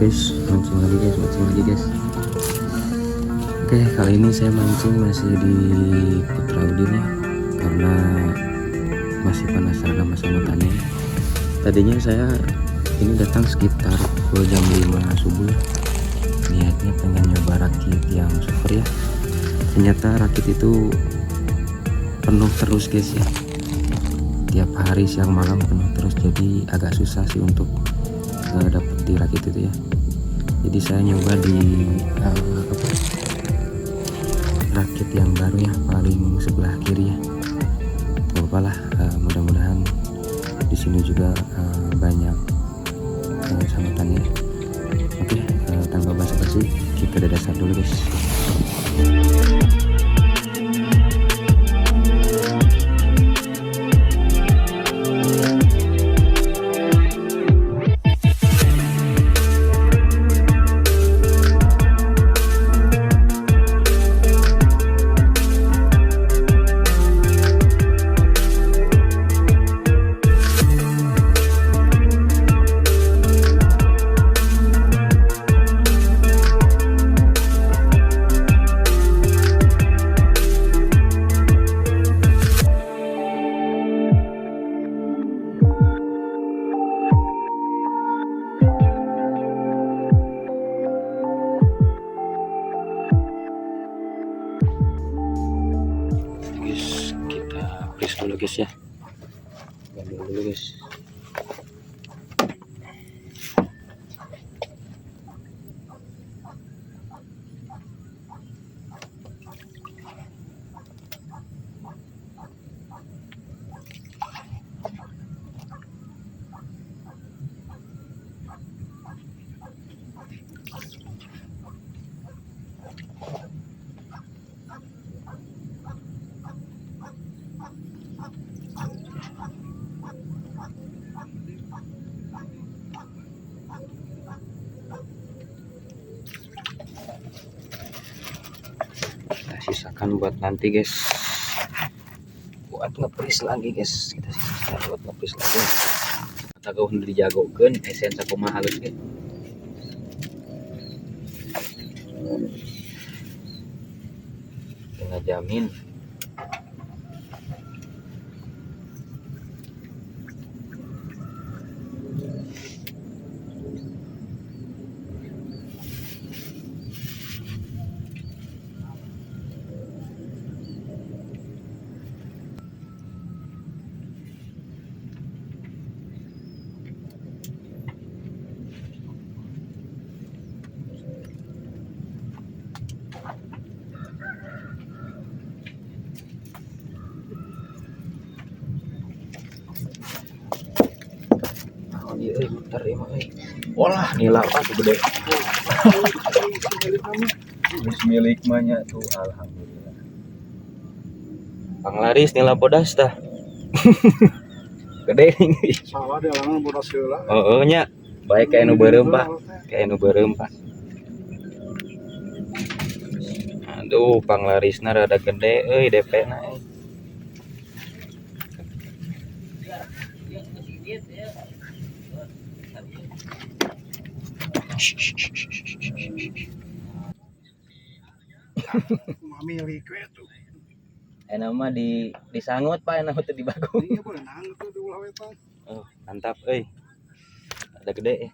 guys, mancing lagi guys. Oke, kali ini saya mancing masih di Putraudin ya, karena masih penasaran sama tanya. Tadinya saya ini datang sekitar pukul jam 5 subuh, niatnya pengen nyoba rakit yang super ya. Ternyata rakit itu penuh terus guys ya, tiap hari siang malam penuh terus, jadi agak susah sih untuk dapet di rakit itu ya. Jadi saya nyoba di rakit yang baru ya, paling sebelah kiri ya. Gak apa-apa lah, mudah-mudahan di sini juga banyak samutannya. Oke, tanpa basa-basi kita dadasar dulu guys. Kita dulu guys ya, ambil dulu guys. Kita sisakan buat nanti guys, buat ngepris lagi guys. Kita sisakan buat ngepris lagi. Kita gak hendak dijagokan esensa kumaha halus guys. Tengah jamin. Bentar ya mah. Olah nila apa tuh gede. Milik mahnya tuh, alhamdulillah. Panglaris nila bodas dah. Gede ini. Salah dia langan bodas heula. Oh nya. Baik kayak nu beureum Pak. Kayak nu beureum Pak. Aduh, panglarisna rada gede euy DP-na. Milik we tuh. Enak mah disangut Pak, enak teh dibagung. Iya boleh nang tuh di ulah wetan. Oh, mantap euy. Ada gede ya.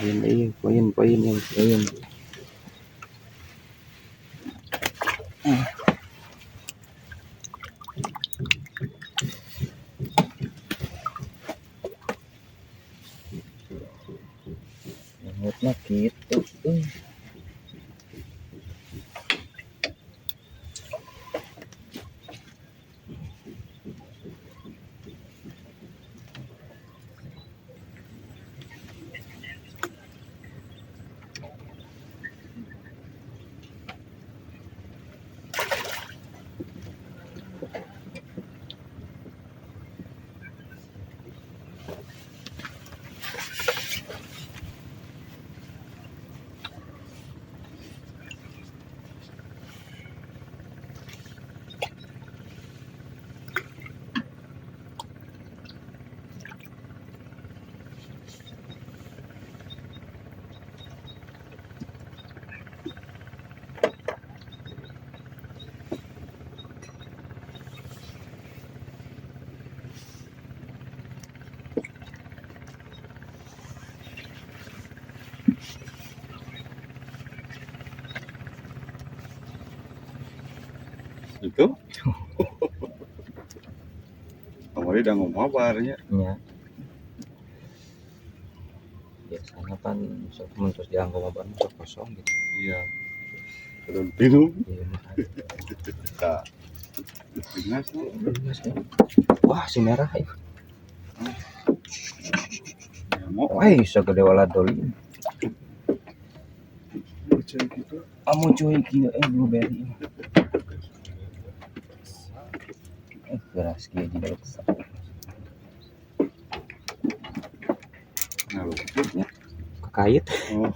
Ini poin-poin yang poin. Nyamutnya gitu. Itu kemarin udah ngomong kabarnya Ya. Biasanya kan terus dianggap obat kosong gitu. iya belum minum Iya, makanya. tak dinas tuh Wah, si merah ya. mau Segede waladoli. baca gitu Kamu cuy kieu blueberry. Beras kieu juga. nah luputnya Kekait. oh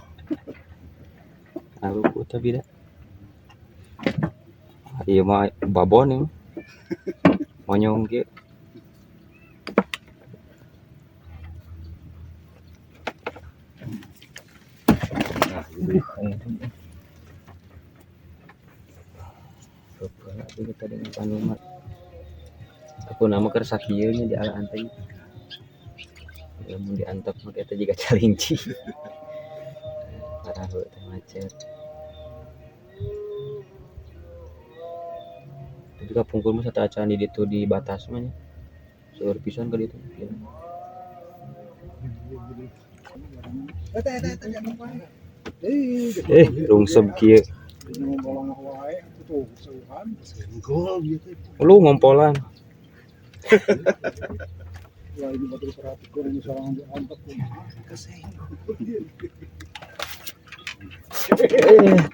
Luput tapi dah. Iya mah babon ya. Monyong ge. Kepala kita dengan panumat. Aku nama kersakiyanya di ala antai. Mau diantap maka kita juga calinci. Parah teh macet. Tapi kapungkur mah satu acan di ditu di batas mah nya. Seueur pisan ka ditu. Rungsep kieu. Lu ngompolan.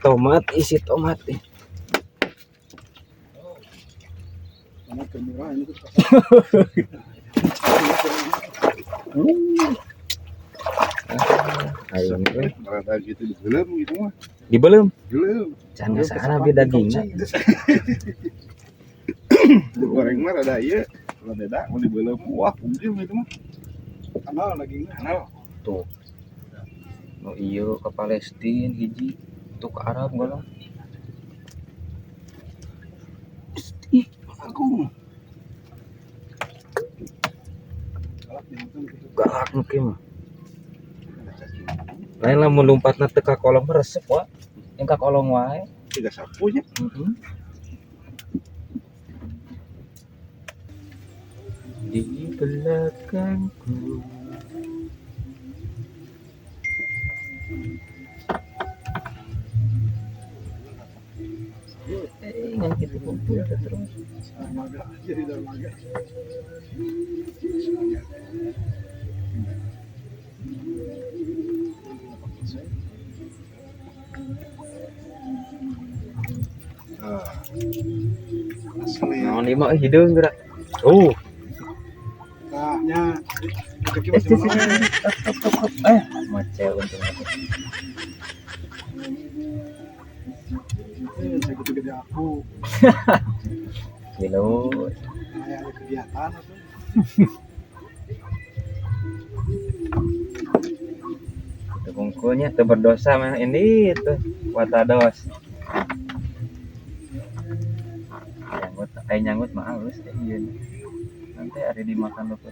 Tomat isi tomat. Ayo Rada gitu dibelem gitu mah. dibelem. Belum. Can sana beda dagingna. Goreng mah rada ieu. Kalau beda mau dibelem wah mungkin gitu mah. Kanal lagi kanal. Tuh. Oh iya ke Palestina hiji, tuh ke Arab galau. Ih, agung. Galak nuke mah. Lain lah melompatna teu ka kolong resep wa. Yang ka kolong wae. Tiga sapunya. Di belakangku. Ngan kita kumpul terus. Jadi dermaga. Asli. Naon ieu mah hideung geura. Oh. Nah, Macet untung aku. Gede aku. Gilo. Kayak ada kegiatan atau Itu bungkulnya tuh berdosa mah ini itu watados. Nyanggut mah halus teh ieu. Nanti ada dimakan luput.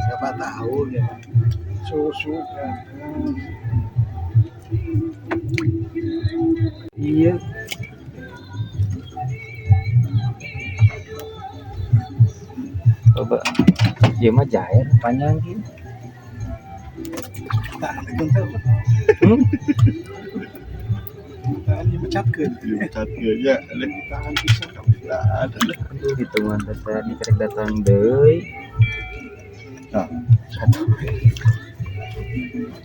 Siapa tahu ya. Susu kan. Iya. Coba. Dia mah jair panjang gitu. Tahan dipecatkeun. Dipecatkeun ya. Tahan bisa enggak ada. Aduh hitungan dasar dikerek datang deui. Nah,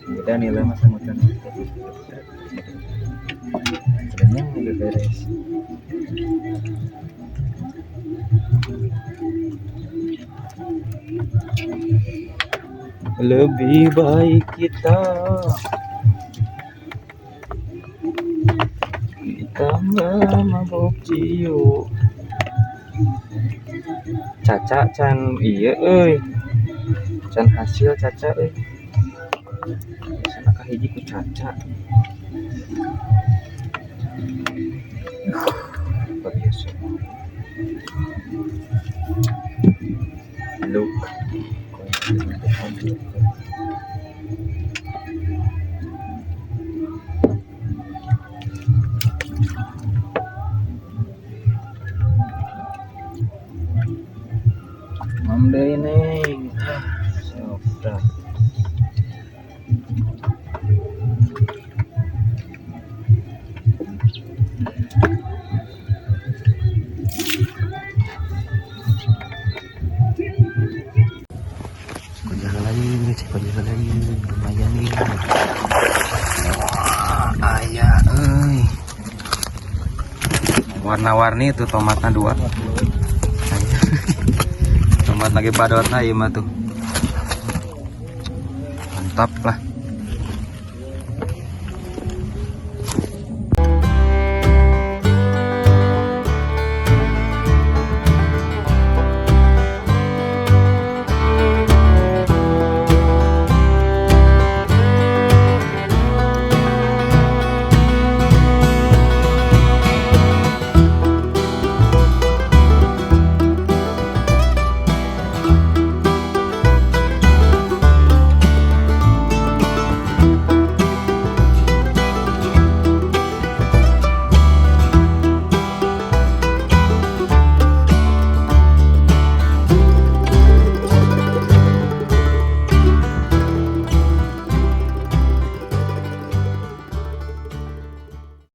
beda nilai masa mutan. Sebenarnya udah beres. Lebih baik kita nggak mabok ciu. Caca can iya euy. Can hasil caca euy. Sana kahiji ku caca. Biasa. Look. Mamde neng. Sudah. Jalan lagi lumayan nih. Wah, ayah euy. warna-warni itu tomatnya 2. Tomat lagi padot nah ieu mah tuh. Mantap lah.